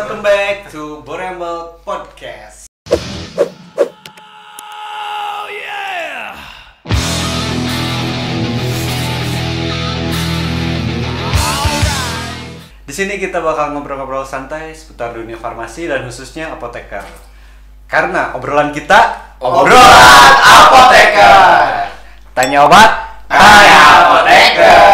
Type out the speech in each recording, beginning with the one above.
welcome back to Borembel Podcast. Oh yeah. Di sini kita bakal ngobrol-ngobrol santai seputar dunia farmasi dan khususnya apoteker. Karena obrolan kita obrolan apoteker. Tanya obat, tanya apoteker.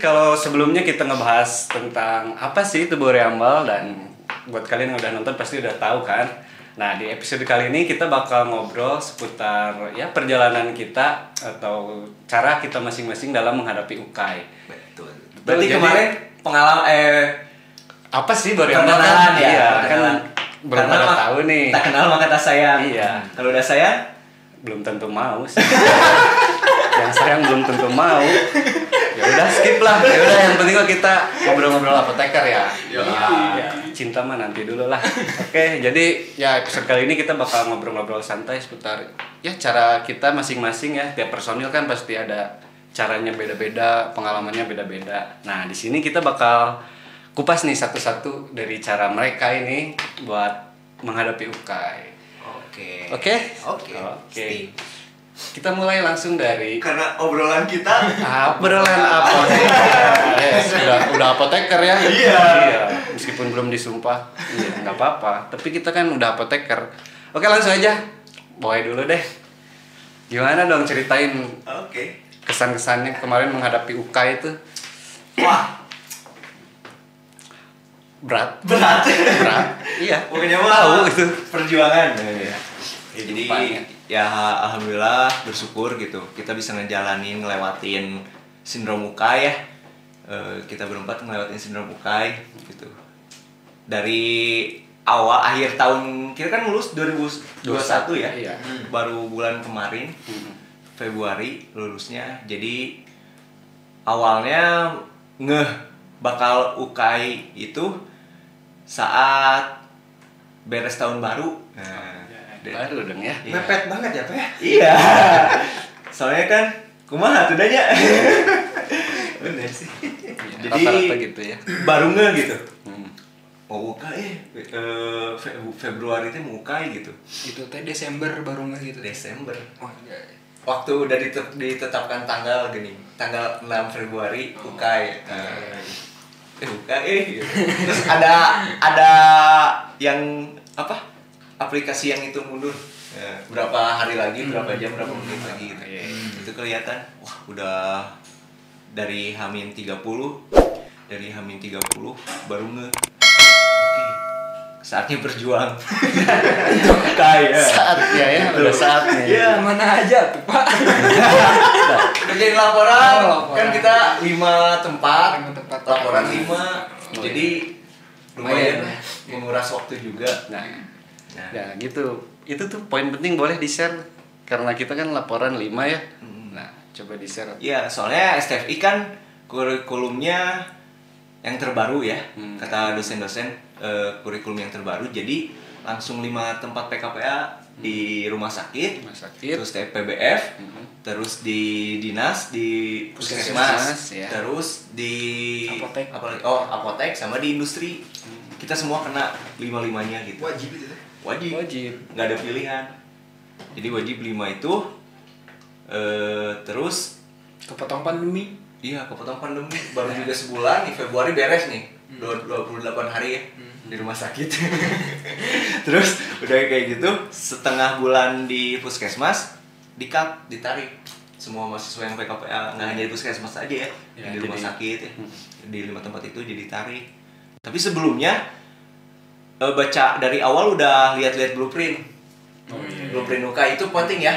Kalau sebelumnya kita ngebahas tentang apa sih itu Borembel, dan buat kalian yang udah nonton pasti udah tahu kan. Nah, di episode kali ini kita bakal ngobrol seputar ya perjalanan kita atau cara kita masing-masing dalam menghadapi UKAI. Betul. Berarti Jadi, kemarin pengalaman apa sih Borembel? perkenalan ya. Iya, kan Perkenalan. belum Karena pada tahu nih. Tak kenal maka tak sayang. Iya. Kalau udah sayang, Belum tentu mau sih. Yang sayang belum tentu mau. Ya udah skip lah. Ya udah, yang penting kok kita ngobrol-ngobrol apoteker ya. Ya, cinta mah nanti dulu lah. Oke, jadi ya episode kali ini kita bakal ngobrol-ngobrol santai seputar ya cara kita masing-masing ya. Tiap personil kan pasti ada caranya beda-beda, pengalamannya beda-beda. Nah, di sini kita bakal kupas nih satu-satu dari cara mereka ini buat menghadapi UKAI. Oke? Oke. Kita mulai langsung dari Karena obrolan kita obrolan apoteker. Yes, udah apoteker ya. Iya. Meskipun belum disumpah, iya nggak apa-apa. Tapi kita kan udah apoteker. Oke, langsung aja. Boy dulu deh. Gimana dong, ceritain Oke. kesan-kesannya kemarin menghadapi UKAI itu. Wah, Berat. Iya. pokoknya Tahu itu. perjuangan. Jadi Kehidupannya. ya alhamdulillah bersyukur gitu. Kita bisa ngelewatin sindrom UKAI ya. Kita berempat ngelewatin sindrom UKAI gitu. Dari awal akhir tahun kita kan lulus 2021 ya. Iya. Baru bulan kemarin Februari lulusnya. Jadi awalnya bakal UKAI itu saat beres tahun baru. Nah, Baru dong ya. Iya. Mepet banget ya, Pak ya? Iya. Soalnya kan kumaha tuh danya. Bener sih. Jadi Rata-rata gitu ya. baru gitu. Hmm. Mau UKAI Februari itu mau UKAI gitu. Itu teh Desember baru nggak gitu. Desember. Oh, iya. Waktu udah ditetapkan tanggal gini, tanggal 6 Februari UKAI. UKAI gitu. Terus ada yang apa? Aplikasi yang itu mundur. Ya, berapa hari lagi, berapa jam, berapa menit lagi gitu. Itu kelihatan wah udah dari H-30 baru Oke. Saatnya berjuang. Untuk UKAI ya. Saatnya ya, udah saatnya. Iya. Mana aja tuh, Pak? Udah jadi laporan, Oh, laporan. kan kita 5 tempat, 5 tempat. laporan 5, Oh, jadi lumayan lah, menguras waktu juga. Nah, Nah, ya gitu. Itu tuh poin penting, boleh di-share karena kita kan laporan 5 ya. Nah, coba di-share. ya soalnya STFI kan kurikulumnya yang terbaru ya, kata dosen-dosen kurikulum yang terbaru, jadi langsung 5 tempat PKPA di rumah sakit, terus TPBF, terus di dinas, di puskesmas, ya. terus di Apotek. apotek sama di industri. Kita semua kena 5-5-nya gitu. Wajib itu teh. Wajib. Nggak ada pilihan. Jadi wajib 5 itu. Terus Kepotong pandemi. iya, kepotong pandemi baru juga sebulan nih, Februari beres nih. 28 hari ya di rumah sakit. Terus udah kayak gitu, setengah bulan di puskesmas, ditarik semua mahasiswa yang PKPA, nggak hanya di puskesmas aja ya, yang di rumah sakit ya, di 5 tempat itu jadi tarik. Tapi sebelumnya baca dari awal udah lihat-lihat blueprint. Blueprint UKAI itu penting ya.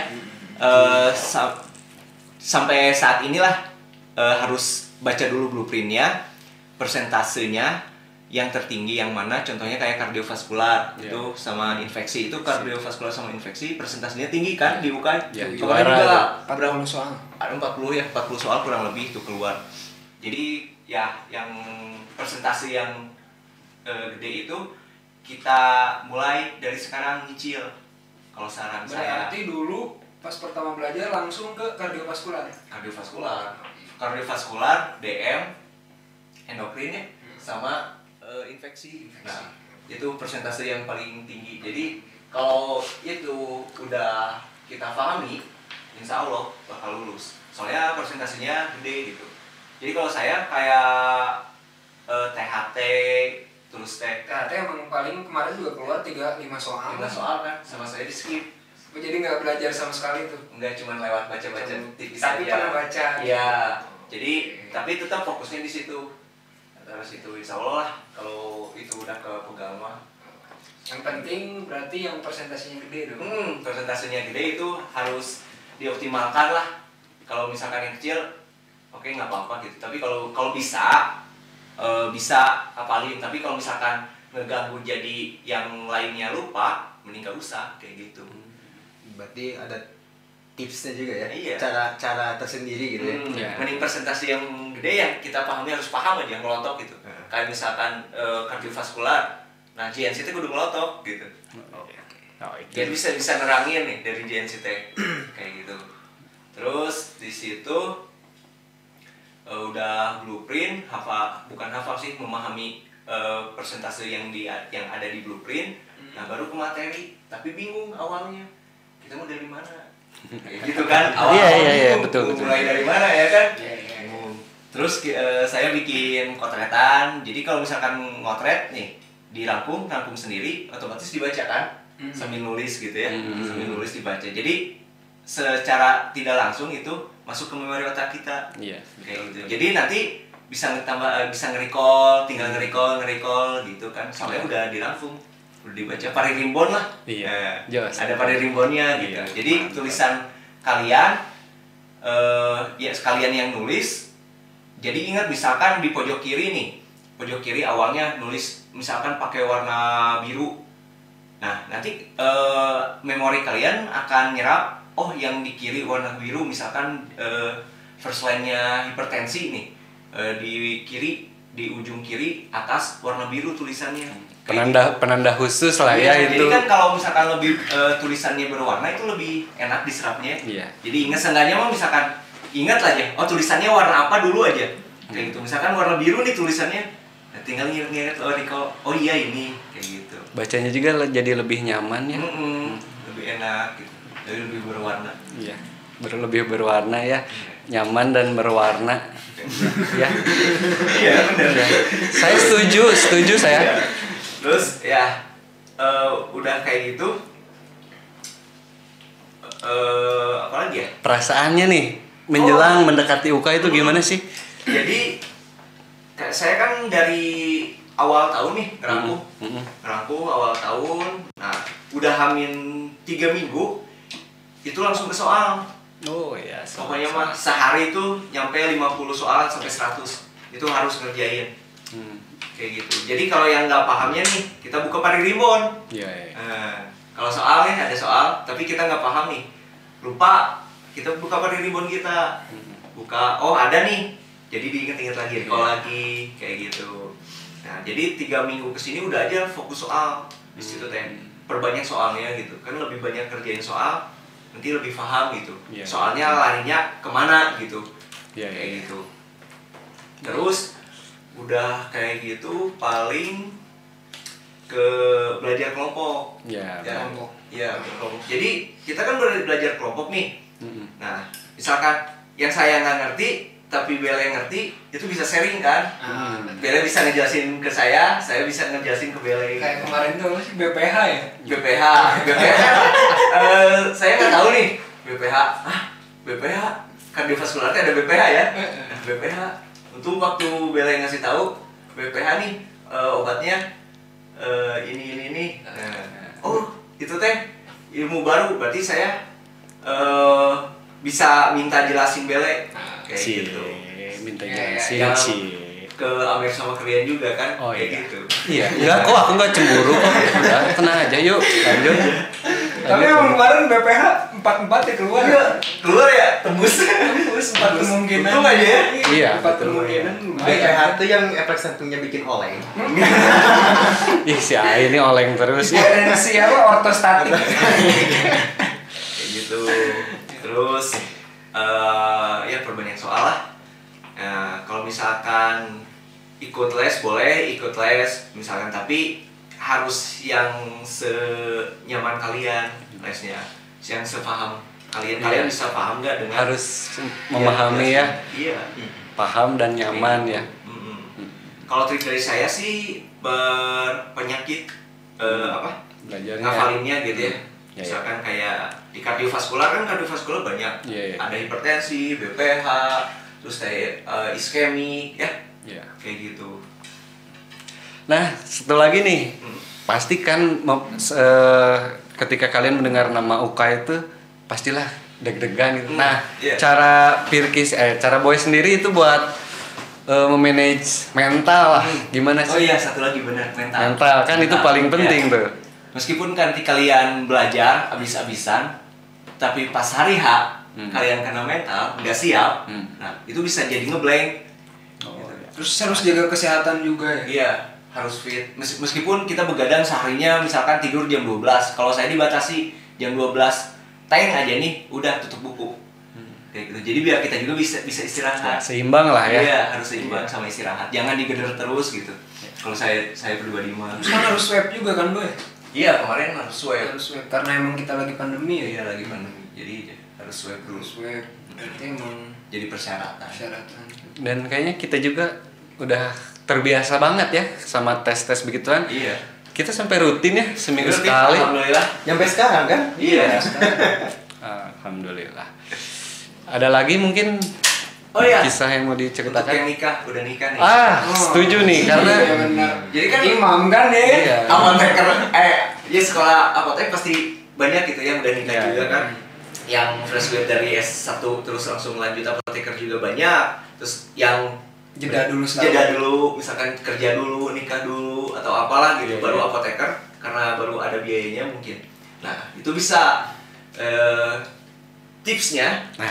Sampai saat inilah harus baca dulu blueprintnya, persentasenya yang tertinggi yang mana, contohnya kayak kardiovaskular itu sama infeksi. Itu kardiovaskular sama infeksi persentasenya tinggi kan di UKAI. Ya, Kemarin juga 40 soal. ada 40 ya, 40 soal kurang lebih itu keluar. Jadi ya yang persentase yang gede itu kita mulai dari sekarang nyicil. Kalau saran saya. Berarti dulu pas pertama belajar langsung ke kardiovaskular. Kardiovaskular, DM, endokrin ya, sama infeksi. Nah, itu persentase yang paling tinggi. Jadi kalau itu udah kita pahami, insya Allah bakal lulus. Soalnya persentasenya gede gitu. Jadi kalau saya kayak THT, terus THT emang paling kemarin juga keluar 5 soal. 5 soal kan, sama saya di skip. Jadi nggak belajar sama sekali tuh. Enggak, cuma lewat baca-baca tipis tapi aja. pernah baca. Iya. Jadi tapi tetap fokusnya di situ. Terus itu insya Allah lah kalau itu udah kepegang mah. Yang penting berarti yang persentasenya gede dong. Persentasenya gede itu harus dioptimalkan lah. Kalau misalkan yang kecil, oke nggak apa-apa gitu. Tapi kalau bisa apalin. Tapi kalau misalkan ngeganggu jadi yang lainnya lupa, mending nggak usah kayak gitu. Berarti ada tipsnya juga ya. Iya. Cara tersendiri gitu ya. Mending presentasi yang gede ya kita pahami, harus paham aja ngelotok gitu. Kayak misalkan kardiovaskular, nah JNCT kudu ngelotok gitu. Jadi bisa nerangin nih dari JNCT kayak gitu. Terus di situ udah blueprint, bukan hafal sih, memahami persentase yang ada di blueprint. Nah baru ke materi, tapi bingung awalnya. Kita mau dari mana? Kayak gitu kan, Iya, betul. Mulai dari mana ya kan? Iya. Terus saya bikin kotretan. Jadi kalau misalkan ngotret nih, dirangkum sendiri, otomatis dibaca kan? Sambil nulis gitu ya. Sambil nulis dibaca. Jadi secara tidak langsung itu masuk ke memori otak kita. Iya. Kayak gitu. Jadi nanti bisa nge-recall, tinggal nge-recall gitu kan. Soalnya udah dirangkum. Udah dibaca paririmbon lah. Iya. Jelas. Ada paririmbonnya gitu. Iya, Jadi tulisan kalian ya sekalian yang nulis. Jadi ingat misalkan di pojok kiri nih. Pojok kiri awalnya nulis misalkan pakai warna biru. Nah, nanti memori kalian akan nyerap yang di kiri warna biru misalkan first line-nya hipertensi nih. Di kiri, di ujung kiri atas warna biru tulisannya. Penanda khusus lah ya itu. Jadi kan kalau misalkan lebih tulisannya berwarna itu lebih enak diserapnya. Iya. Jadi ingat seenggaknya mah misalkan ingat aja, tulisannya warna apa dulu aja. Kayak gitu. Misalkan warna biru nih tulisannya, tinggal nginget recall, iya ini kayak gitu. Bacanya juga jadi lebih nyaman ya. Lebih enak gitu. Jadi lebih berwarna. Iya. Lebih berwarna ya. Nyaman dan berwarna. Ya. Iya benar. Ya. Saya setuju saya. Terus ya udah kayak gitu. Apa lagi ya? Perasaannya nih menjelang mendekati UK itu gimana sih? Jadi saya kan dari awal tahun nih ngerangkum awal tahun. Nah udah hamin 3 minggu itu langsung ke soal. Oh ya. Pokoknya mah sehari itu nyampe 50 soal sampai 100 itu harus ngerjain. Kayak gitu. Jadi kalau yang nggak pahamnya nih kita buka paririmbon. Iya. Kalau soalnya ada soal tapi kita nggak paham nih, lupa, kita buka paririmbon kita. Buka, ada nih. Jadi diinget-inget lagi, recall lagi kayak gitu. Nah, jadi 3 minggu kesini udah aja fokus soal di situ teh. Perbanyak soalnya gitu. Kan lebih banyak kerjain soal, nanti lebih paham gitu. Soalnya larinya kemana gitu. Kayak gitu. Terus udah kayak gitu paling ke belajar kelompok. Kelompok. Jadi kita kan belajar kelompok nih. Nah, misalkan yang saya nggak ngerti tapi Bele ngerti, itu bisa sharing kan? Bele bisa ngejelasin ke saya bisa ngejelasin ke Bele. Kayak kemarin tuh BPH ya? BPH. Saya nggak tahu nih BPH kardiovaskular ada BPH ya? BPH. Untung waktu Bele ngasih tahu BPH nih obatnya ini. Itu teh ilmu baru, berarti saya bisa minta jelasin Bele kayak gitu. Minta jelasin. Ke Amir sama kalian juga kan? Kayak gitu. Iya. Enggak kok, aku enggak cemburu kok. Udah, tenang aja yuk. Lanjut. Tapi emang kemarin BPH 4 ya keluar. Iya, keluar ya, tembus. Tembus 4 kemungkinan. Untung aja ya. Iya, 4 betul. kemungkinan lumayan. BPH tuh yang efek sampingnya bikin oleng. Ih si Ai ini oleng terus ya. Siapa ortostatik. Kayak gitu. Terus ya perbanyak soal lah. Kalau misalkan ikut les boleh ikut les misalkan, tapi harus yang senyaman kalian lesnya, yang sepaham kalian. Kalian bisa paham nggak dengan Harus memahami ya, Iya. paham dan nyaman ya. Kalau trik dari saya sih berpenyakit Belajarnya. ngafalinnya gitu ya. Ya, Misalkan kayak di kardiovaskular kan kardiovaskular banyak. Iya, iya. Ada hipertensi, BPH, terus kayak iskemi ya. Iya. Kayak gitu. Nah, satu lagi nih. Pasti kan ketika kalian mendengar nama UKA itu pastilah deg-degan gitu. Nah, iya. cara cara Boy sendiri itu buat memanage mental lah. Gimana Oh sih? iya, satu lagi benar, mental. Mental kan itu paling penting Iya. tuh. Meskipun nanti kalian belajar abis-abisan, tapi pas hari H kalian kena mental, nggak siap, nah itu bisa jadi ngeblank. Terus harus jaga kesehatan juga ya. Iya, harus fit. Meskipun kita begadang seharinya misalkan tidur jam 12. Kalau saya dibatasi jam 12 teng aja nih, udah tutup buku. Kayak gitu. Jadi biar kita juga bisa istirahat. Seimbang lah ya. Iya, harus seimbang sama istirahat. Jangan digeder terus gitu. Kalau saya pribadi mah. Terus kan harus swab juga kan, Boy? Iya, kemarin harus swab. Harus swab karena emang kita lagi pandemi ya. Iya, lagi pandemi. Jadi harus swab dulu. Swab berarti emang Jadi persyaratan. persyaratan. Dan kayaknya kita juga udah terbiasa banget ya sama tes-tes begituan. Iya. Kita sampai rutin ya seminggu Rutin, sekali. Alhamdulillah. Nyampe sekarang kan? Iya. Alhamdulillah. Ada lagi mungkin Oh iya. kisah yang mau Untuk diceritakan? yang nikah, udah nikah nih. Setuju nih karena Iya benar. Jadi kan Imam kan ya. Iya. apoteker ya sekolah apotek pasti banyak gitu yang udah nikah Iya, juga iya. kan. Yang fresh grade dari S1 terus langsung lanjut apoteker juga banyak. Terus yang Jeda dulu setahun. jeda dulu, misalkan kerja dulu, nikah dulu atau apalah gitu, Iya, baru iya. apoteker karena baru ada biayanya mungkin. Nah, itu bisa tipsnya nah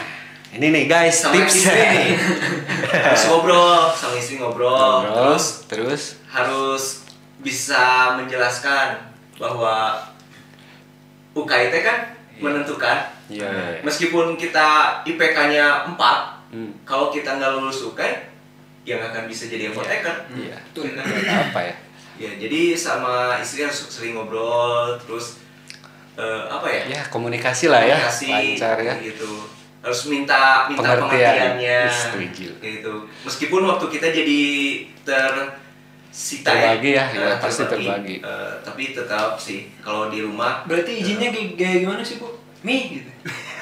ini nih guys sama tips istri nih. Harus ngobrol sama istri, ngobrol. terus Harus bisa menjelaskan bahwa UKIT kan menentukan. Iya. Meskipun kita IPK-nya 4, kalau kita nggak lulus UKI, ya nggak akan bisa jadi apoteker. Iya. Betul. Apa ya? Ya, jadi sama istri harus sering ngobrol, terus apa ya? Ya komunikasi lah ya, Komunikasi, lancar ya. gitu. Harus minta Pengertian. pengertiannya. Setuju. Gitu. Meskipun waktu kita jadi Terbagi ya, ya, pasti terbagi. Tapi tetap sih kalau di rumah. Berarti izinnya kayak gimana sih, Bu? Nih gitu.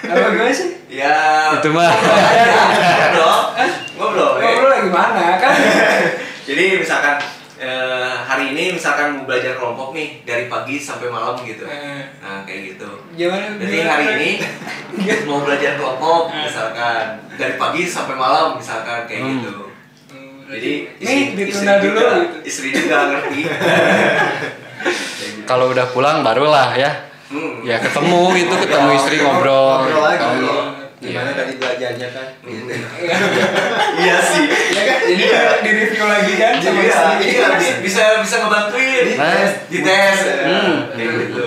Apa gimana sih? Ya. Itu mah. Ngobrol. Ngobrol lagi mana kan? Jadi misalkan hari ini misalkan mau belajar kelompok nih dari pagi sampai malam gitu. Nah kayak gitu. Gimana? Jadi hari ini mau belajar kelompok misalkan dari pagi sampai malam misalkan kayak gitu. Jadi nih ditunda dulu juga, gitu. istri juga ngerti. Kalau udah pulang barulah ya. Ya ketemu gitu, ketemu istri ngobrol. Ngobrol lagi. Ngobrol. Gimana Iya. tadi belajarnya kan? Iya sih. Ya kan? Jadi di review lagi kan sama Iya, istri. iya, bisa ngebantuin. Nah. Dites. Kayak gitu.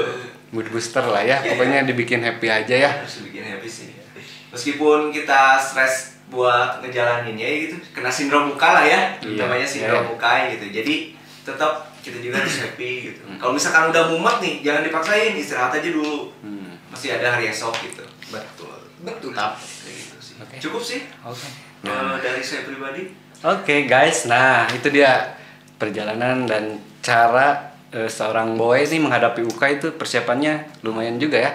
Mood booster lah ya, pokoknya dibikin happy aja ya. Harus bikin happy sih. Meskipun kita stres buat ngejalaninnya ya gitu, kena sindrom muka lah ya, Iya, namanya sindrom iya. muka gitu. Jadi tetap kita juga harus happy gitu. Kalau misalkan udah mumet nih, jangan dipaksain, istirahat aja dulu. Masih ada hari esok gitu. Betul. Kayak gitu sih. Oke. Cukup sih. Oke. Dari saya pribadi. Oke guys, nah itu dia perjalanan dan cara seorang boy ini menghadapi UK itu persiapannya lumayan juga ya.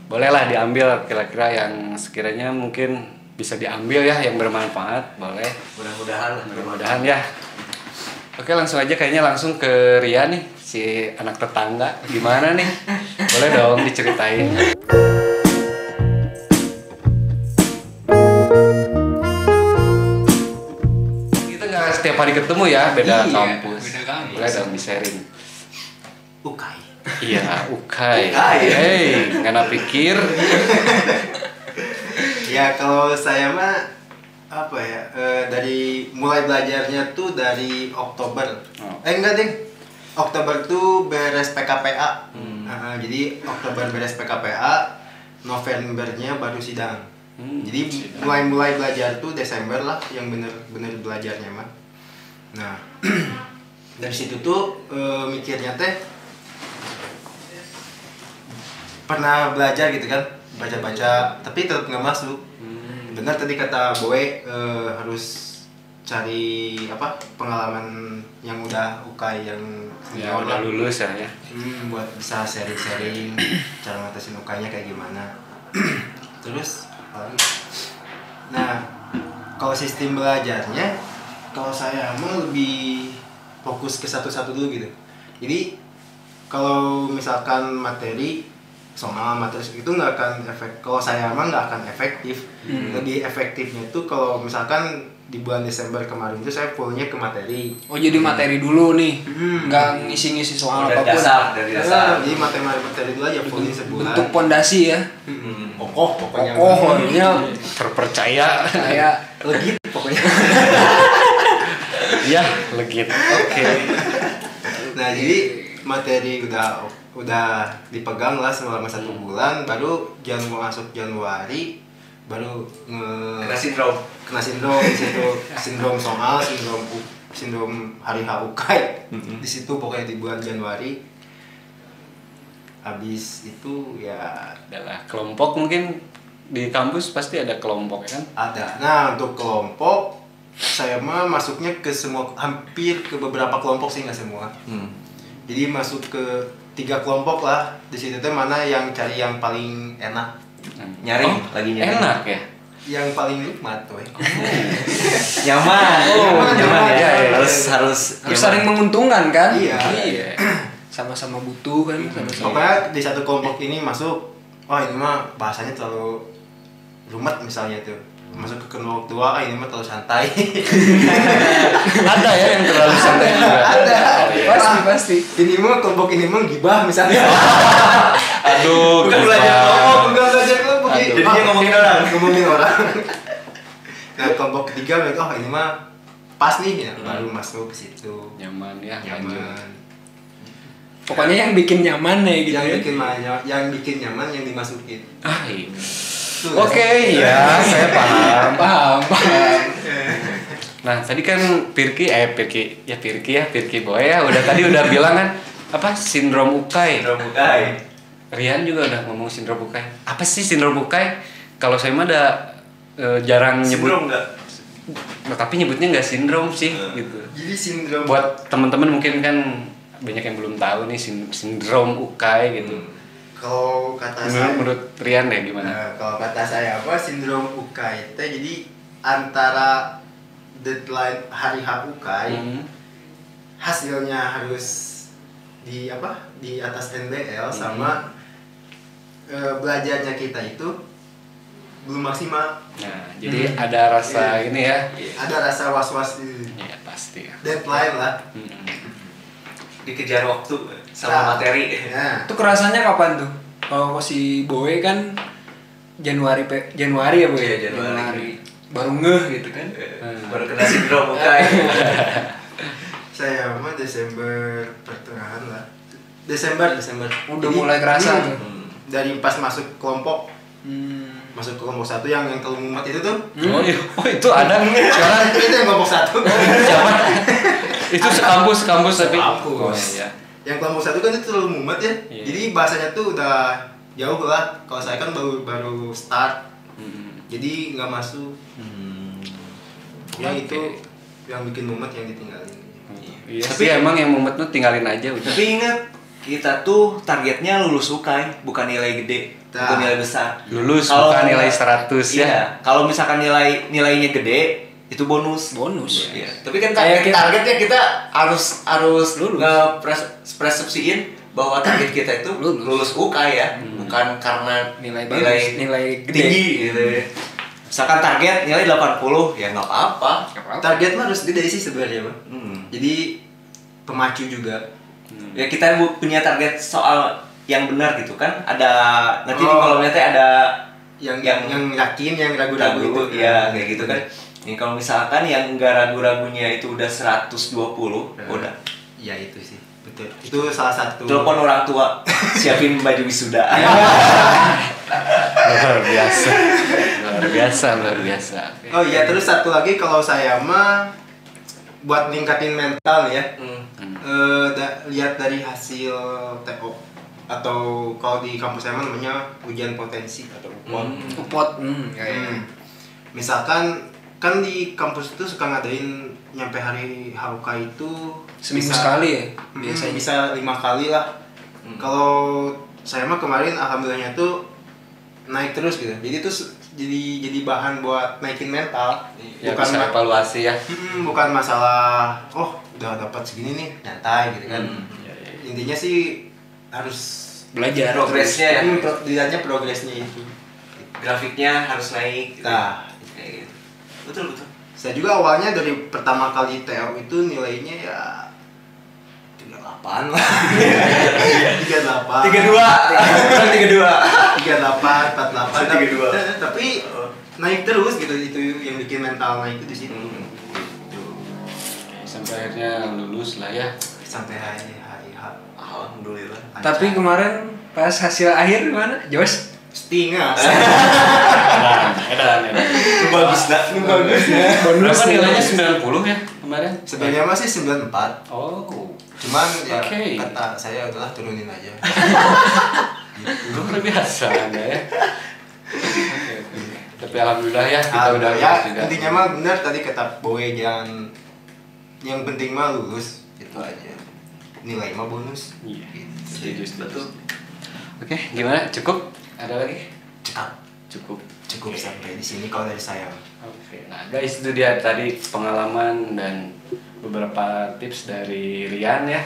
Bolehlah diambil kira-kira yang sekiranya mungkin bisa diambil ya, yang bermanfaat, boleh. Mudah-mudahan lah. Mudah-mudahan ya. Oke langsung aja kayaknya langsung ke Ria nih, si anak tetangga. Gimana nih? Boleh dong diceritain. Kita nggak setiap hari ketemu ya, beda Iya, kampus. beda kampus. Boleh dong di-sharing. UKI. Iya, ukai. Ukai. Hei, ngana pikir. Ya kalau saya mah apa ya, dari mulai belajarnya tuh dari Oktober. Oh. Enggak deh, Oktober tuh beres PKPA. Jadi Oktober beres PKPA, Novembernya baru sidang. Jadi sidang. mulai belajar tuh Desember lah yang bener-bener belajarnya mah. Nah dari situ tuh mikirnya teh pernah belajar gitu kan, baca-baca tapi tetap nggak masuk. Benar tadi kata Boy, harus cari apa pengalaman yang udah UKAI yang Ya udah lulus ya. buat bisa sharing-sharing cara ngatasin UKAI-nya kayak gimana. Terus apalagi? Nah kalau sistem belajarnya, kalau saya mau lebih fokus ke satu-satu dulu gitu. Jadi kalau misalkan materi soal materi itu nggak akan kalau saya emang nggak akan efektif. Lebih efektifnya itu kalau misalkan di bulan Desember kemarin itu saya fullnya ke materi. Oh jadi materi dulu nih, nggak ngisi-ngisi soal Dari apapun. dari dasar. Jadi materi dulu aja fullnya sebulan. Bentuk pondasi ya. Kokoh pokoknya. Pokoknya Terpercaya. kayak legit pokoknya. Ya, legit. Oke. Nah jadi materi udah dipegang lah selama 1 bulan, baru masuk Januari baru Kena sindrom. kena sindrom di situ, sindrom soal, sindrom hari HUKAI di situ pokoknya di bulan Januari. Habis itu ya Adalah kelompok mungkin di kampus pasti ada kelompok ya kan? ada. Nah untuk kelompok saya mah masuknya ke hampir ke beberapa kelompok sih, nggak semua. Jadi masuk ke 3 kelompok lah. Di situ tuh mana yang cari yang paling enak, Nyaring, lagi nyaring. Enak ya. yang paling nikmat tuh. Nyaman. Nyaman ya. iya. Harus saling menguntungkan kan? Iya. Sama-sama butuh kan, sama-sama. Pokoknya di satu kelompok ini masuk, ini mah bahasanya terlalu rumet misalnya tuh. Masuk ke kelompok 2, ini mah terlalu santai. Ada ya yang terlalu santai juga. Ada. Pasti. Ini mah kelompok ini mah gibah misalnya. Aduh, Bukan gila. belajar kelompok, Enggak belajar kelompok. Aduh. Jadinya ngomongin orang. Nah kelompok ketiga mereka, ini mah pas nih ya, baru masuk ke situ. Nyaman ya, lanjut. Nyaman. Pokoknya yang bikin nyaman ya gitu. Yang bikin nyaman yang dimasukin. Ah, ini. Tuh, Oke, ya, saya paham. Paham. Nah, tadi kan Pirki Boy ya, udah bilang kan apa sindrom UKAI. Sindrom UKAI. Rian juga udah ngomong sindrom UKAI. Apa sih sindrom UKAI? Kalau saya mah ada jarang nyebut. Sindrom enggak? Nah, tapi nyebutnya nggak sindrom sih gitu. Jadi sindrom Buat teman-teman mungkin kan banyak yang belum tahu nih sindrom UKAI gitu. kalau kata saya, Menurut Rian ya gimana? kalau kata saya apa sindrom UKAI itu jadi antara deadline hari HUKAI hasilnya harus di atas NBL sama belajarnya kita itu belum maksimal. Nah, jadi ada rasa ini ya. Ada rasa was-was Ya pasti ya. deadline lah. Dikejar waktu sama Nah, materi. Ya. Itu kerasanya kapan tuh? Kalau si Boy kan Januari ya Boy? Iya, Januari. Baru ngeh gitu kan? Baru kena sindrom UKAI. Saya mah Desember pertengahan lah. Desember. Udah Jadi, mulai kerasa tuh. Dari pas masuk kelompok, masuk ke kelompok 1 yang terlalu mumet itu tuh. Oh itu ada sekarang. Itu yang kelompok 1. Siapa? Itu sekampus tapi. Sekampus. Oh, iya. Yang kelompok 1 kan itu terlalu mumet ya. Iya. Jadi bahasanya tuh udah jauh lah. Kalau saya kan baru start. Jadi nggak masuk. Ya Oke. itu yang bikin mumet yang ditinggalin. Iya sih emang yang mumet tuh tinggalin aja udah. Tapi ingat, kita tuh targetnya lulus UKAI, bukan nilai gede, bukan nilai besar. Lulus Kalau bukan nilai nggak- 100 ya. Iya, kalau misalkan nilainya gede, itu bonus. Bonus. Iya. Tapi kan Kayak targetnya kita harus Lulus. nge-persepsiin bahwa target kita itu lulus UKAI ya, bukan karena Nilai bagus, nilai gede. tinggi gitu. Misalkan target nilai 80, ya nggak apa-apa. Target mah harus gede sih sebenarnya mah. Hmm. Jadi pemacu juga. Ya kita punya target soal yang benar gitu kan, ada nanti di kolomnya teh ada yang yakin, yang ragu-ragu itu. Ya kayak gitu kan. Ini kalau misalkan yang enggak ragu-ragunya itu udah 120, udah. Ya itu sih, betul. Itu salah satu. Telepon orang tua, siapin baju wisuda. Luar biasa. Oh iya, terus satu lagi kalau saya mah buat ningkatin mental ya. Lihat dari hasil TO atau kalau di kampus saya mah namanya ujian potensi atau UPOT. UPOT. Misalkan kan di kampus itu suka ngadain nyampe hari HUK itu Seminggu sekali ya biasanya bisa 5 kali lah. Kalau saya mah kemarin alhamdulillahnya tuh naik terus gitu. Jadi itu jadi bahan buat naikin mental. Ya, bukan bisa evaluasi ya. Bukan masalah udah dapat segini nih, nyantai gitu kan. Intinya sih harus belajar progresnya ya. Dilihatnya progresnya itu. Grafiknya harus naik. Nah, kayak gitu. Betul. Saya juga awalnya dari pertama kali TO itu nilainya ya 38 lah. 32. 48, 48. Tapi naik terus gitu, itu yang bikin mental naik itu di situ. Sampai akhirnya lulus lah ya. Sampai hari H. Alhamdulillah. Tapi kemarin pas hasil akhir gimana, Jos? Setengah. Edan. Bagus dah. Berapa nilainya 90 ya kemarin? Sebenarnya masih 94. Oh. Cuman ya Oke. kata saya adalah turunin aja. Luar biasa Anda ya. Oke. Tapi alhamdulillah ya kita udah ya lulus juga. intinya mah benar tadi kata Boy, jangan, yang penting mah lulus itu aja. Nilai mah bonus. Iya. Gitu. Betul. Oke, gimana? Cukup? Ada lagi? Cukup. Sampai di sini kalau dari saya. Oke. Nah, guys, itu dia tadi pengalaman dan beberapa tips dari Rian ya.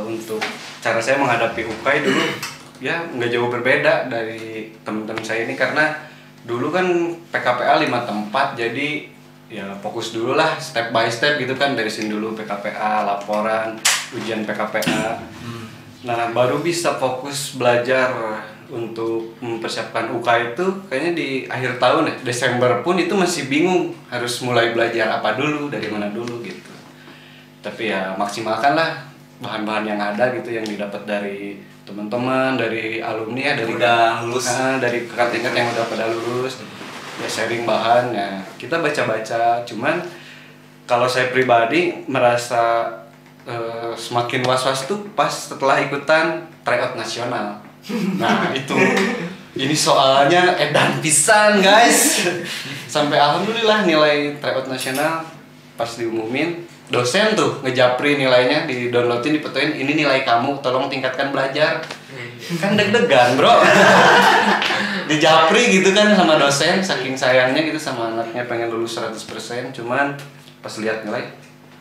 Untuk cara saya menghadapi UKAI dulu ya nggak jauh berbeda dari teman-teman saya ini, karena dulu kan PKPA 5 tempat, jadi ya fokus dulu lah step by step gitu kan, dari sini dulu PKPA, laporan, ujian PKPA. Nah baru bisa fokus belajar untuk mempersiapkan UK itu kayaknya di akhir tahun ya, Desember pun itu masih bingung harus mulai belajar apa dulu, dari mana dulu gitu. Tapi ya maksimalkan lah bahan-bahan yang ada gitu, yang didapat dari teman-teman, dari alumni ya, dari udah lulus, dari kakak tingkat yang udah pada lulus. Ya sharing bahan ya, kita baca-baca. Cuman kalau saya pribadi merasa semakin was-was tuh pas setelah ikutan tryout nasional. Nah itu ini soalnya edan pisan guys. Sampai alhamdulillah nilai tryout nasional pas diumumin, dosen tuh ngejapri nilainya, di downloadin, dipetuin, ini nilai kamu, tolong tingkatkan belajar. Kan deg-degan bro. Dijapri gitu kan sama dosen, saking sayangnya gitu sama anaknya pengen lulus 100%. Cuman pas lihat nilai,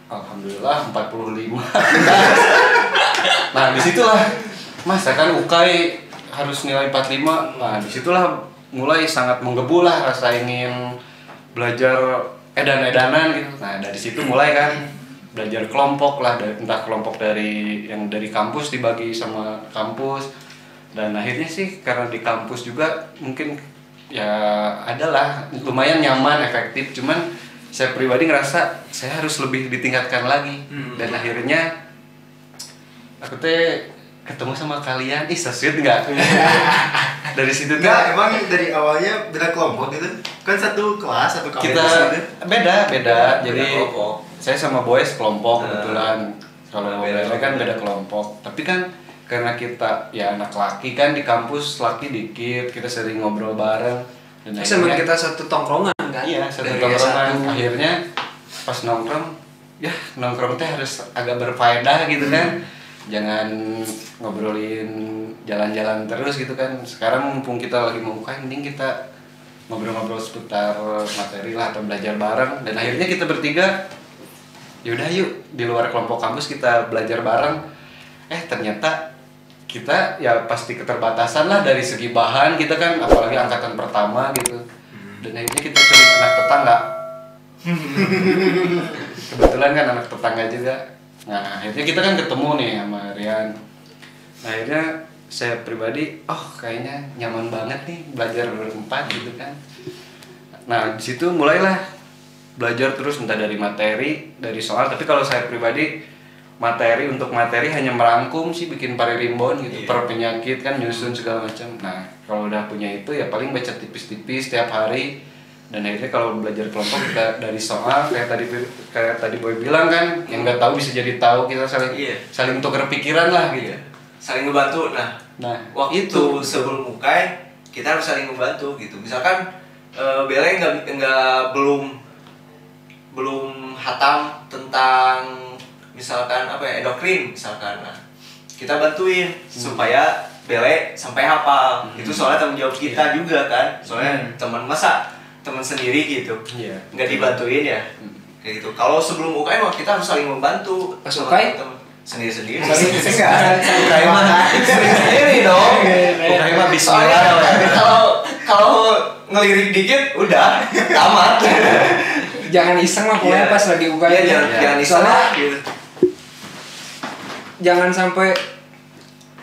alhamdulillah 45. Nah disitulah, masa kan UKAI harus nilai 45. Nah disitulah mulai sangat menggebu lah rasa ingin belajar edan-edanan gitu. Nah dari situ mulai kan belajar kelompok lah, entah kelompok dari yang dari kampus dibagi sama kampus. Dan akhirnya sih karena di kampus juga mungkin ya adalah lumayan nyaman, efektif. Cuman saya pribadi ngerasa saya harus lebih ditingkatkan lagi. Dan akhirnya aku teh ketemu sama kalian, so sweet nggak? Dari situ tuh. Nggak, emang dari awalnya beda kelompok gitu? Kan satu kelas, satu kampus Kita gitu. beda. Jadi kelompok. saya sama boys kelompok kebetulan. Kalau beda beda kan beda kelompok. Tapi kan karena kita ya anak laki kan, di kampus laki dikit, kita sering ngobrol bareng. Dan Sama kita satu tongkrongan kan? Iya, satu Dari tongkrongan. S1. Akhirnya pas nongkrong teh harus agak berfaedah gitu kan. Jangan ngobrolin jalan-jalan terus gitu kan. Sekarang mumpung kita lagi mau buka, mending kita ngobrol-ngobrol seputar materi lah atau belajar bareng. Dan akhirnya kita bertiga, yaudah yuk di luar kelompok kampus kita belajar bareng. Ternyata kita ya pasti keterbatasan lah dari segi bahan kita kan, apalagi angkatan pertama gitu. Dan akhirnya kita cari anak tetangga. Kebetulan kan anak tetangga juga. Nah akhirnya kita kan ketemu nih sama Rian. Nah akhirnya saya pribadi, kayaknya nyaman banget nih belajar berempat gitu kan. Nah di situ mulailah belajar terus, entah dari materi, dari soal. Tapi kalau saya pribadi materi hanya merangkum sih, bikin paririmbon gitu, per penyakit kan, nyusun segala macam. Nah kalau udah punya itu ya paling baca tipis-tipis tiap hari. Dan akhirnya kalau belajar kelompok kita dari soal kayak tadi Boy bilang kan, yang nggak tahu bisa jadi tahu, kita saling tukar pikiran lah gitu. Saling ngebantu. Nah waktu itu sebelum UKAI kita harus saling membantu gitu. Misalkan Bele belum hatam tentang misalkan endokrin misalkan. Nah, kita bantuin supaya Bele sampai hafal. Itu soalnya tanggung jawab kita juga kan. Soalnya teman sendiri gitu. Nggak dibantuin ya. Kayak gitu. Kalau sebelum UKAI mah kita harus saling membantu. Pas UKAI sendiri-sendiri. UKAI mah sendiri dong. UKAI mah bismillah. Kalau ngelirik dikit udah tamat. Jangan iseng lah pokoknya pas lagi UKAI. Jangan iseng lah gitu. Jangan sampai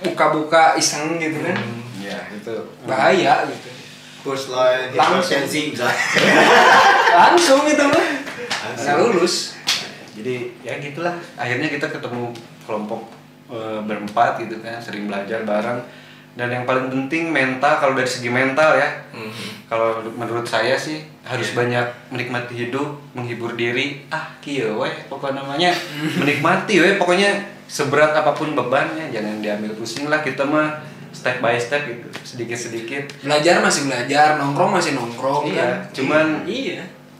buka-buka iseng gitu kan. Itu Bahaya gitu. First line hipertensi misalnya. Langsung itu mah. Nggak lulus. Jadi ya gitulah. Akhirnya kita ketemu kelompok berempat gitu kan, sering belajar bareng. Dan yang paling penting mental, kalau dari segi mental ya. Kalau menurut saya sih harus banyak menikmati hidup, menghibur diri. Kieu we pokoknya namanya menikmati we, pokoknya seberat apapun bebannya jangan diambil pusing lah, kita mah step by step gitu, sedikit-sedikit. Belajar masih belajar, nongkrong masih nongkrong kan. Cuman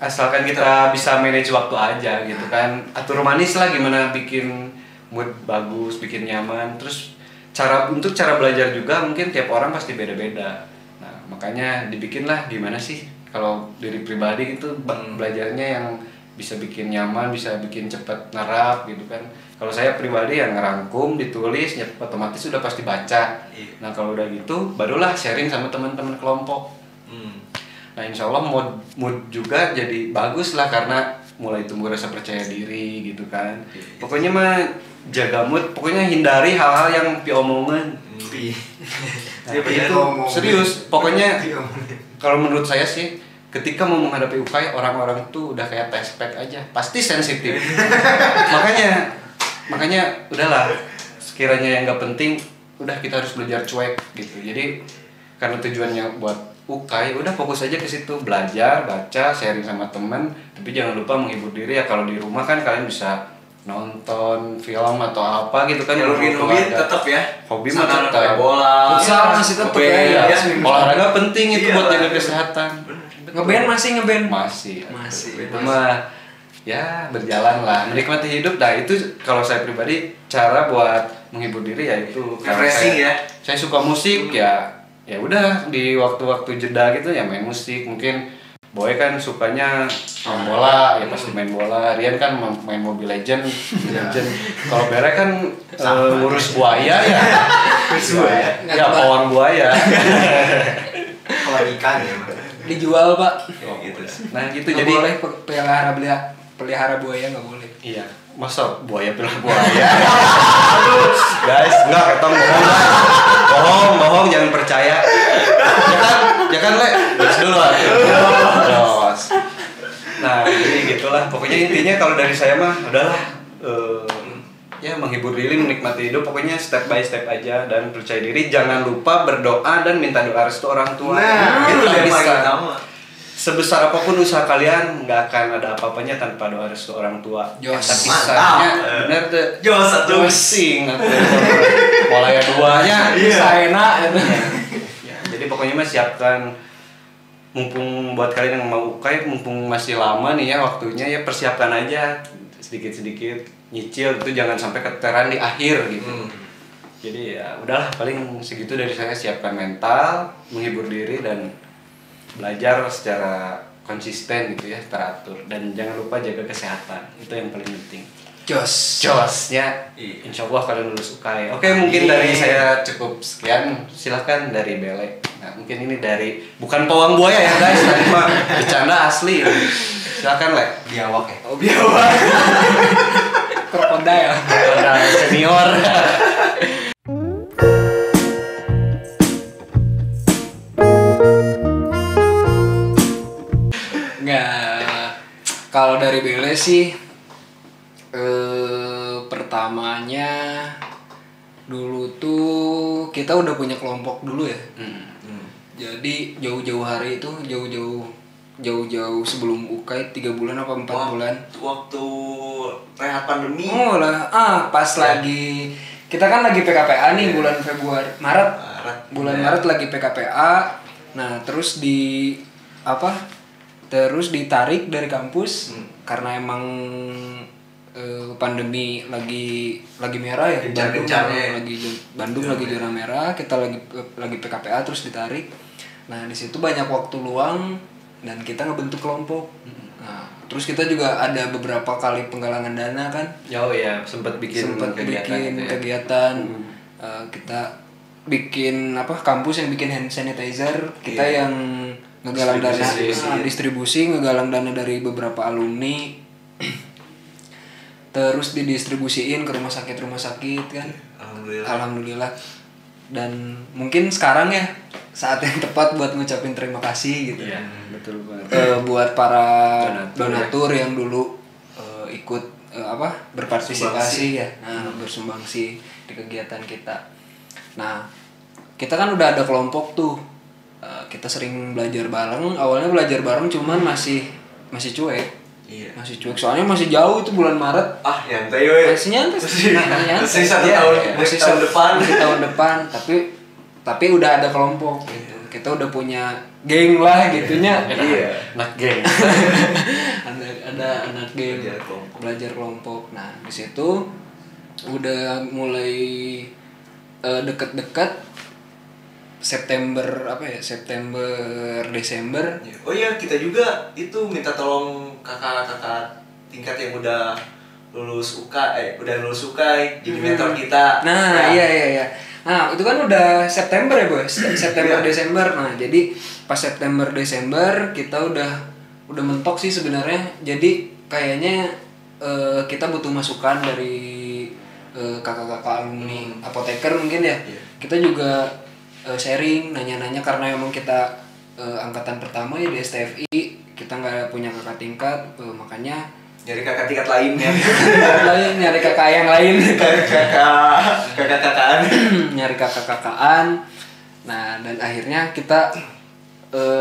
asalkan kita bisa manage waktu aja gitu kan. Atur manis lah gimana bikin mood bagus, bikin nyaman. Terus cara belajar juga mungkin tiap orang pasti beda-beda. Nah, makanya dibikinlah gimana sih kalau diri pribadi itu belajarnya yang bisa bikin nyaman, bisa bikin cepat ngerap gitu kan. Kalau saya pribadi yang ngerangkum, ditulis, ya otomatis sudah pasti baca. Nah kalau udah gitu, barulah sharing sama teman-teman kelompok. Nah insya Allah mood juga jadi bagus lah, karena mulai tumbuh rasa percaya diri gitu kan. Pokoknya mah jaga mood, pokoknya hindari hal-hal yang piomongan. Nah, itu serius, pokoknya kalau menurut saya sih, ketika mau menghadapi UKAI, orang-orang tuh udah kayak test pack aja, pasti sensitif. makanya udahlah, sekiranya yang nggak penting, udah kita harus belajar cuek gitu. Jadi karena tujuannya buat UKAI, udah fokus aja ke situ, belajar, baca, sharing sama teman, tapi jangan lupa menghibur diri ya. Kalau di rumah kan kalian bisa nonton film atau apa gitu kan. Hobi tetap ya. Hobi mah tetap. Bola. Futsal masih tetap ya. Olahraga penting itu buat jaga kesehatan. Ngeband masih. Itu mah ya berjalan lah, menikmati hidup. Nah itu kalau saya pribadi cara buat menghibur diri ya itu. Refreshing ya. Saya suka musik ya udah di waktu-waktu jeda gitu ya main musik. Mungkin Boy kan sukanya main bola, ya pasti main bola. Rian kan main Mobile Legend. Kalau Bere kan ngurus buaya ya. Ya pawang buaya. Kalau ikan ya. Dijual Pak. Gitu. Nah gitu Nggak jadi boleh pelihara buaya nggak boleh. Iya, masa buaya pelihara buaya. Guys, enggak ketemu bohong, jangan percaya. Ya kan Le, terus dulu terus. Nah, jadi gitulah. Pokoknya intinya kalau dari saya mah udahlah ya menghibur diri, menikmati hidup, pokoknya step by step aja dan percaya diri. Jangan lupa berdoa dan minta doa restu orang tua. Itu yang bisa. paling utama. Sebesar apapun usaha kalian, nggak akan ada apa-apanya tanpa doa restu orang tua. Jos, tapi mantap. kisahnya bener tuh. Jos satu. Pusing mulai duanya. Saena Ya, jadi pokoknya mah siapkan, mumpung buat kalian yang mau UKAI, mumpung masih lama nih ya waktunya, ya persiapkan aja sedikit-sedikit, nyicil itu, jangan sampai keteteran di akhir gitu. Jadi ya udahlah, paling segitu dari saya. Siapkan mental, menghibur diri, dan belajar secara konsisten gitu ya, teratur, dan jangan lupa jaga kesehatan, itu yang paling penting. Josnya insya Allah kalian lulus UKAI. Oke, mungkin dari saya cukup sekian. Silahkan dari Bele. Nah mungkin ini dari, bukan pawang buaya ya guys, tadi mah bercanda asli. Silakan Le, biawak ya. Oh, biawak. Krokodil. Udah senior. Nggak. Kalau dari Bele sih pertamanya dulu tuh kita udah punya kelompok dulu ya. Jadi jauh-jauh hari itu jauh-jauh sebelum UKAI 3 bulan apa 4 bulan. Waktu rehat pandemi. Oh lah, pas lagi kita kan lagi PKPA nih bulan Februari, Maret. Bulan Maret lagi PKPA. Nah, terus terus ditarik dari kampus karena emang pandemi lagi merah ya. Bandung lagi zona merah, kita lagi PKPA terus ditarik. Nah, di situ banyak waktu luang dan kita ngebentuk kelompok. Nah, terus kita juga ada beberapa kali penggalangan dana kan. Oh iya, sempat bikin kegiatan. Kita bikin kampus yang bikin hand sanitizer, kita yang ngegalang dana distribusi ngegalang dana dari beberapa alumni. Terus didistribusiin ke rumah sakit kan. Alhamdulillah. Dan mungkin sekarang ya saat yang tepat buat ngucapin terima kasih gitu. Iya, betul banget. Buat para donatur yang dulu ikut berpartisipasi ya, bersumbangsi di kegiatan kita. Nah, kita kan udah ada kelompok tuh. Kita sering belajar bareng. Awalnya belajar bareng cuman masih cuek. Iya. Masih cuek soalnya masih jauh itu bulan Maret. Nyantai we. Masih nyantai. Masih tahun depan. Masih tahun depan, tapi udah ada kelompok gitu. Kita udah punya geng lah gitunya. Iya. Anak geng. ada anak geng belajar kelompok. Nah, di situ udah mulai deket-deket September Desember. Oh iya, kita juga itu minta tolong kakak-kakak tingkat yang udah lulus UKAI jadi mentor kita. Nah, iya. Nah, itu kan udah September ya, Bos. September Desember. Nah, jadi pas September Desember kita udah mentok sih sebenarnya. Jadi kayaknya kita butuh masukan dari kakak-kakak alumni apoteker mungkin ya. Kita juga sharing, nanya-nanya karena emang kita angkatan pertama ya di STFI, kita nggak punya kakak tingkat, makanya nyari kakak tingkat lain ya. nyari kakak yang lain, kakak-kakaan. Nyari kakak-kakaan. Nah, dan akhirnya kita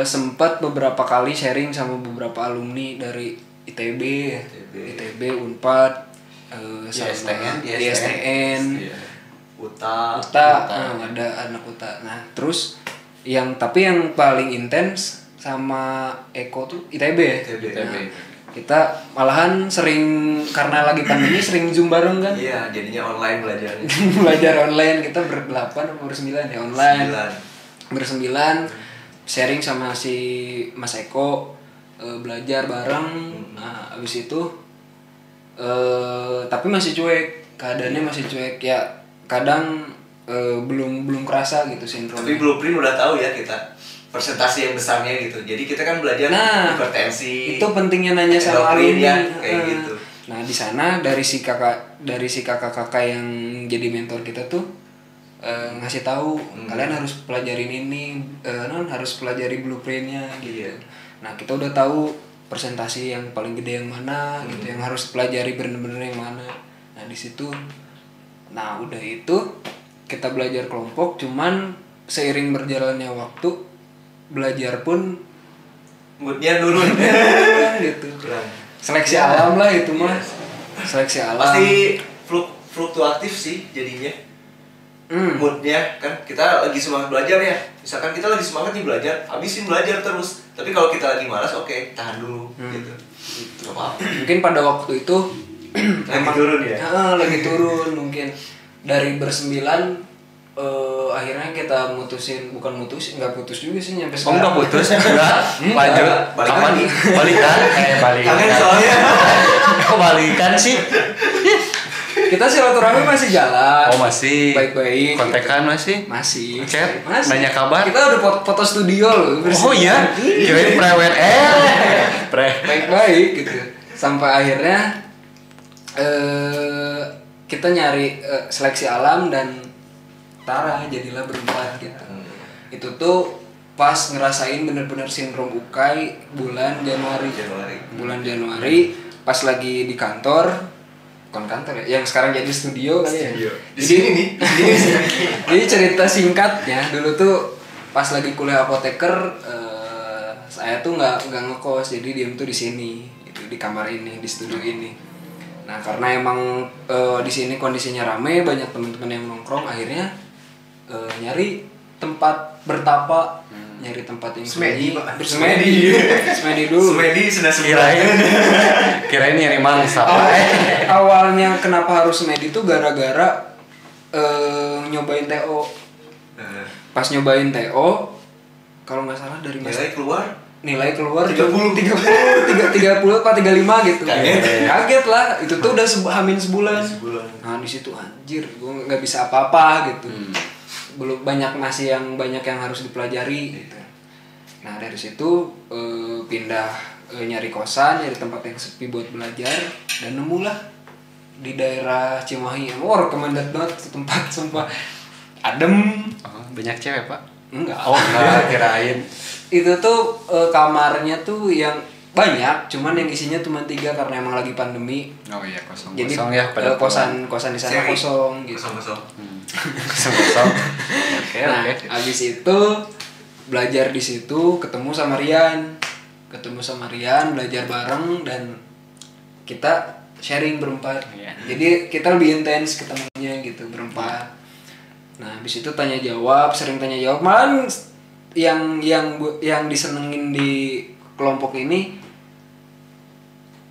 sempat beberapa kali sharing sama beberapa alumni dari ITB, Unpad, ISTN. Uta. Ada anak Uta. Nah, terus yang paling intens sama Eko tuh ITB ya. Nah, kita malahan sering karena lagi pandemi sering Zoom bareng kan. Iya, jadinya online belajarnya. Belajar online, kita berdelapan atau bersembilan ya online. Bersembilan sharing sama si Mas Eko, belajar bareng. Nah, abis itu tapi masih cuek, keadaannya masih cuek ya. Kadang belum kerasa gitu sindrom. Tapi blueprint udah tahu ya kita persentase yang besarnya gitu. Jadi kita kan belajar hipertensi. Itu pentingnya nanya sama alumni ya, kayak gitu. Nah, di sana dari si kakak-kakak yang jadi mentor kita tuh ngasih tahu kalian harus pelajarin ini, harus pelajari blueprintnya gitu. Nah, kita udah tahu presentasi yang paling gede yang mana gitu, yang harus pelajari bener-bener yang mana. Nah, di situ udah itu kita belajar kelompok, cuman seiring berjalannya waktu belajar pun moodnya turun gitu. Seleksi alam lah itu mah. Seleksi alam. Pasti fluktuatif sih jadinya. Moodnya kan kita lagi semangat belajar ya. Misalkan kita lagi semangat nih belajar, habisin belajar terus. Tapi kalau kita lagi malas, oke, tahan dulu gitu. Mungkin pada waktu itu lagi turun ya. Lagi turun mungkin dari bersembilan akhirnya kita nggak putus juga sih nyampe sekarang. Nggak putus, enggak. Lanjut. Kapan balikan? Balikan. Kangen soalnya. Kok balikan sih? Kita silaturahmi masih jalan. Oh masih. Baik-baik. Kontekan masih. Masih. Chat. Masih. Nanya kabar. Kita udah foto studio loh. Oh iya. Kirain prewed. Baik-baik gitu. Sampai akhirnya kita nyari seleksi alam dan Tara jadilah berempat gitu. Itu tuh pas ngerasain bener-bener sindrom ukai bulan Januari. Bulan Januari pas lagi di kantor, bukan kantor ya, yang sekarang jadi studio kali ya. Di sini nih. Jadi cerita singkatnya dulu tuh pas lagi kuliah apoteker, saya tuh nggak ngekos, jadi diem tuh di sini, itu di kamar ini, di studio ini. Nah karena emang di sini kondisinya rame, banyak teman-teman yang nongkrong, akhirnya nyari tempat bertapa, nyari tempat yang Semedi, sunyi. Pak. Semedi dulu. Semedi sudah sebulan. Kirain nyari mangsa. Awalnya kenapa harus semedi tuh gara-gara nyobain TO. Pas nyobain TO, kalau nggak salah dari nilai keluar 30 apa 35 gitu. Kaget lah, itu tuh udah hamin sebulan. Nah di situ anjir, gue nggak bisa apa-apa gitu. Belum banyak yang harus dipelajari gitu. Nah dari situ pindah nyari kosan, nyari tempat yang sepi buat belajar, dan nemulah di daerah Cimahi. Recommended banget tempat, sumpah adem. Banyak cewek pak? Enggak. Oh enggak, kirain. Itu tuh kamarnya tuh yang banyak, cuman yang isinya cuma 3 karena emang lagi pandemi. Oh iya kosong. Jadi kosong ya pada kosan di sana Seri. kosong gitu. Kosong. kosong. Oke Nah, oke. abis itu belajar di situ, ketemu sama Rian, belajar bareng, dan kita sharing berempat. Iya. Jadi kita lebih intens ketemunya gitu berempat. Nah, abis itu tanya jawab, sering tanya jawab. Malahan yang disenengin di kelompok ini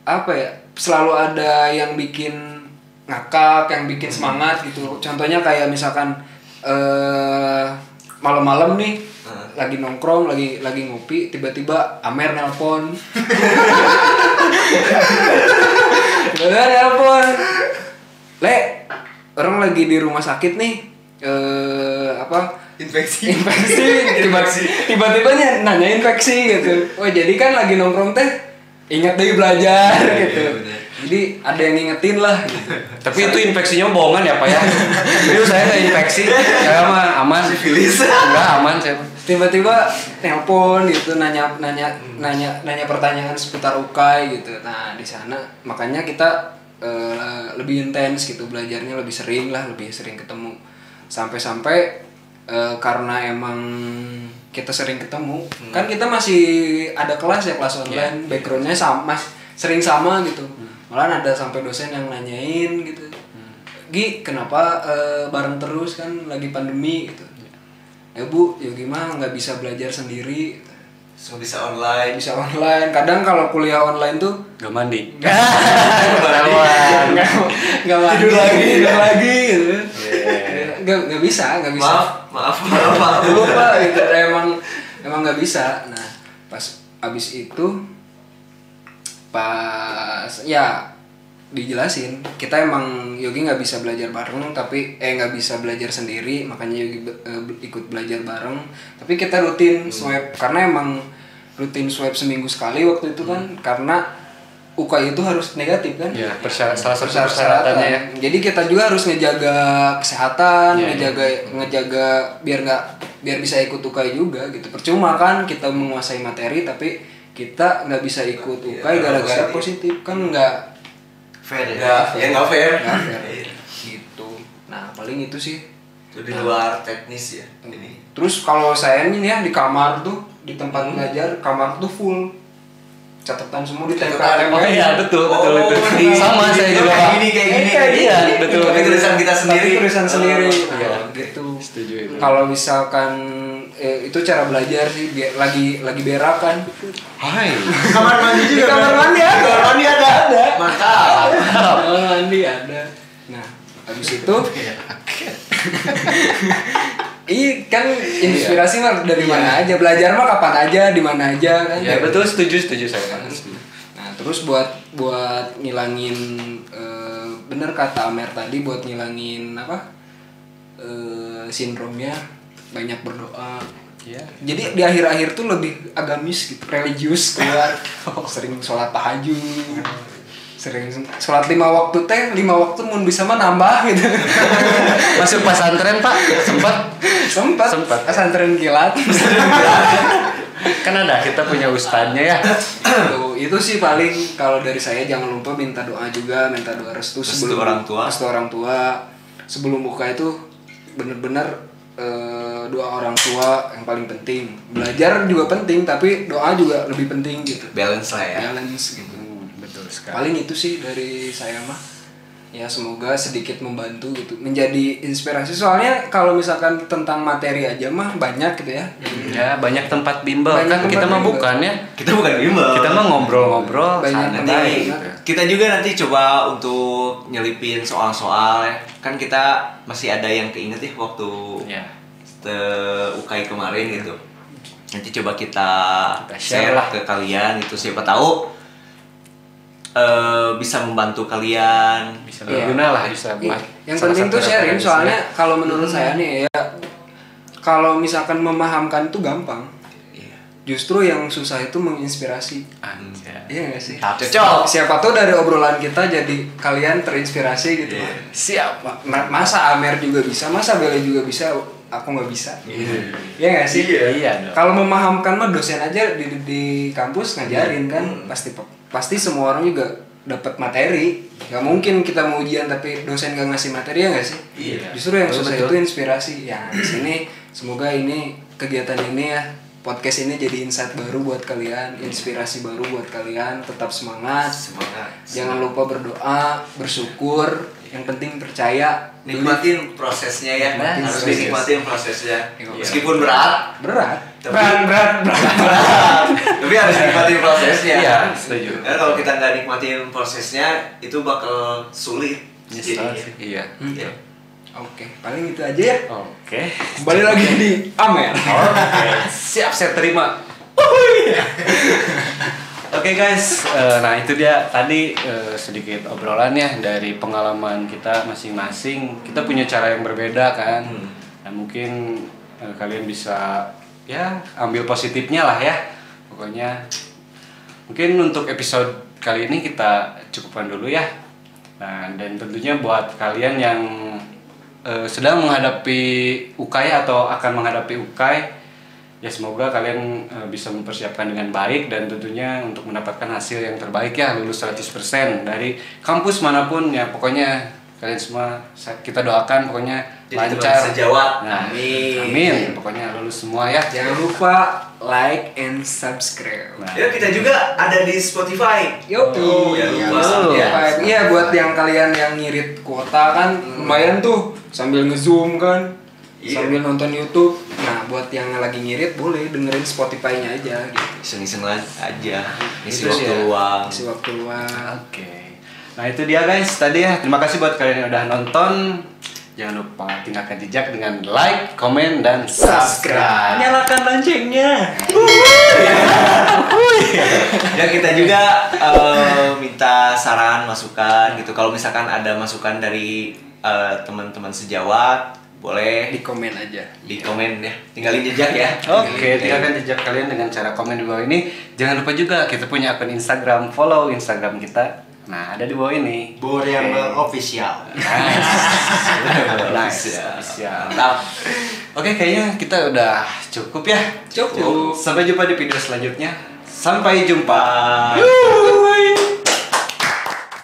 apa ya? Selalu ada yang bikin ngakak, yang bikin semangat gitu. Contohnya kayak misalkan malam-malam nih lagi nongkrong, lagi ngopi, tiba-tiba Amer nelpon. Nelpon. Le, orang lagi di rumah sakit nih. Infeksi. Tiba-tiba nanya infeksi gitu. Oh, jadi kan lagi nongkrong teh ingat deh belajar gitu. Iya, Jadi ada yang ngingetin lah gitu. Tapi itu infeksinya bohongan ya pak ya? Jadi saya nggak infeksi, saya mah aman. Sifilis. Enggak aman saya. Tiba-tiba nelpon gitu, nanya pertanyaan seputar UKAI gitu. Nah di sana makanya kita lebih intens gitu belajarnya, lebih sering ketemu, sampai karena emang kita sering ketemu, kan kita masih ada kelas online, backgroundnya sama, sering sama gitu. Malah ada sampai dosen yang nanyain gitu, Gi kenapa bareng terus kan lagi pandemi gitu. Ya bu, ya gimana nggak bisa belajar sendiri, So bisa online. kadang kalau kuliah online tuh Gak mandi. nggak tidur lagi gitu. Nggak bisa Maaf. lupa gitu, emang nggak bisa. Nah pas abis itu ya dijelasin, kita emang Yogi nggak bisa belajar bareng, tapi nggak bisa belajar sendiri, makanya Yogi ikut belajar bareng. Tapi kita rutin swab, karena emang rutin swab seminggu sekali waktu itu kan, karena UKAI itu harus negatif kan. Ya, salah satu persyaratannya ya. Jadi kita juga harus ngejaga kesehatan, ngejaga biar bisa ikut UKAI juga gitu. Percuma kan kita menguasai materi tapi kita nggak bisa ikut UKAI gara-gara positif kan, nggak fair ya. Nggak fair. Gitu. Nah paling itu sih. Itu di luar teknis ya ini. Terus kalau saya ini ya di kamar tuh, di tempat belajar, kamar tuh full catatan semua di tempel. Oh iya betul. Di- Sama di- saya di- juga kayak Pak. gini. Iya betul. Tapi tulisan kita sendiri. Tapi tulisan sendiri. Iya. Gitu. Setuju itu. Kalau misalkan itu cara belajar sih, lagi berakan. Hai. Kamar mandi Di kamar mandi ada. Kamar mandi ada. Mantap. Kamar mandi ada. Nah, habis itu iya kan inspirasi mah dari mana aja, belajar mah kapan aja, di mana aja kan. Ya betul, setuju saya. Nah, terus buat ngilangin bener kata Amer tadi, buat ngilangin sindromnya banyak berdoa. Iya. Jadi di akhir-akhir tuh lebih agamis gitu, religius keluar. Sering sholat tahajud, sering sholat 5 waktu 5 waktu mun bisa mah nambah gitu. Masuk pesantren Pak, sempat pesantren kilat. Kan ada kita punya ustadznya ya. Itu sih paling kalau dari saya. Jangan lupa minta doa juga, minta doa restu sebelum restu orang tua sebelum buka itu bener-bener doa orang tua yang paling penting. Belajar juga penting, tapi doa juga lebih penting gitu. Balance lah ya. Balance gitu. Betul sekali. Paling itu sih dari saya mah. Ya semoga sedikit membantu gitu, menjadi inspirasi. Soalnya kalau misalkan tentang materi aja mah banyak gitu ya. Ya banyak tempat bimbel Banyak kan, tempat kita mah bimbel. bukan ya. Kita bukan bimbel. Kita mah ngobrol-ngobrol Banyak santai tempat. gitu. Kita juga nanti coba untuk nyelipin soal-soal ya. Kan kita masih ada yang keinget ya waktu Ya. UKI kemarin gitu. Nanti coba kita share share lah ke kalian gitu, siapa tahu bisa membantu kalian. Bisa berguna lah, bisa buat. Yang salah penting satu tuh sharing, referensi. soalnya kalau menurut saya nih ya, kalau misalkan memahamkan itu gampang. Iya. Justru yang susah itu menginspirasi. Anjay. Iya nggak sih? Cocok. Siapa tuh dari obrolan kita jadi kalian terinspirasi gitu. Iya. Siap. Masa Amer juga bisa, masa Bele juga bisa, aku nggak bisa. Iya nggak sih? Iya dong. Kalau memahamkan mah dosen aja di kampus ngajarin kan, pasti semua orang juga dapat materi. Nggak mungkin kita mau ujian tapi dosen nggak ngasih materi, ya nggak sih? Iya. Justru yang susah Betul. itu inspirasi. Ya di sini semoga ini kegiatan ini ya, podcast ini jadi insight baru buat kalian, inspirasi baru buat kalian. Tetap semangat. Semangat. Jangan lupa berdoa, bersyukur. Yang penting percaya. Nikmatin prosesnya ya. Nah, Harus proses. dinikmatin prosesnya. Iya. Meskipun berat, Berat. Tapi- Berat. tapi harus nikmatin prosesnya. Iya, setuju. Karena kalau kita nggak nikmatin prosesnya, itu bakal sulit. Nyesel jadinya. sih. Iya. Iya. Oke, paling itu aja ya. Oke. Kembali lagi di Amer. Oke, siap saya terima. Oke guys, nah itu dia tadi sedikit obrolan ya dari pengalaman kita masing-masing. Kita punya cara yang berbeda kan. Nah mungkin kalian bisa ya ambil positifnya lah ya. Pokoknya mungkin untuk episode kali ini kita cukupkan dulu ya. Nah dan tentunya buat kalian yang sedang menghadapi UKAI atau akan menghadapi UKAI, ya semoga kalian bisa mempersiapkan dengan baik dan tentunya untuk mendapatkan hasil yang terbaik ya, lulus 100% dari kampus manapun ya. Pokoknya kalian semua kita doakan pokoknya Jadi lancar. teman sejawat. Nah, Amin. amin. Pokoknya lulus semua ya. Jangan lupa like and subscribe. Nah, Ya kita juga ada di Spotify. Yuk, Oh, ya lupa. iya. Ya. Iya, buat yang kalian yang ngirit kuota kan lumayan tuh sambil nge-zoom kan. Iya. Sambil nonton YouTube. Nah, buat yang lagi ngirit boleh dengerin Spotify-nya aja gitu. Iseng-iseng aja. Isi Itu waktu sih ya. luang. Isi waktu luang. Oke. Nah itu dia guys tadi ya. Terima kasih buat kalian yang udah nonton. Jangan lupa tinggalkan jejak dengan like, komen, dan subscribe. Nyalakan loncengnya. Dan kita juga minta saran, masukan gitu. Kalau misalkan ada masukan dari teman-teman sejawat, boleh Di komen aja. di komen ya. Tinggalin jejak ya. Oke, tinggalkan jejak kalian dengan cara komen di bawah ini. Jangan lupa juga kita punya akun Instagram, follow Instagram kita. Nah, ada di bawah ini. Boriambel Official. Nice. Siap. Oke, kayaknya kita udah cukup ya. Cukup. Sampai jumpa di video selanjutnya. Sampai jumpa.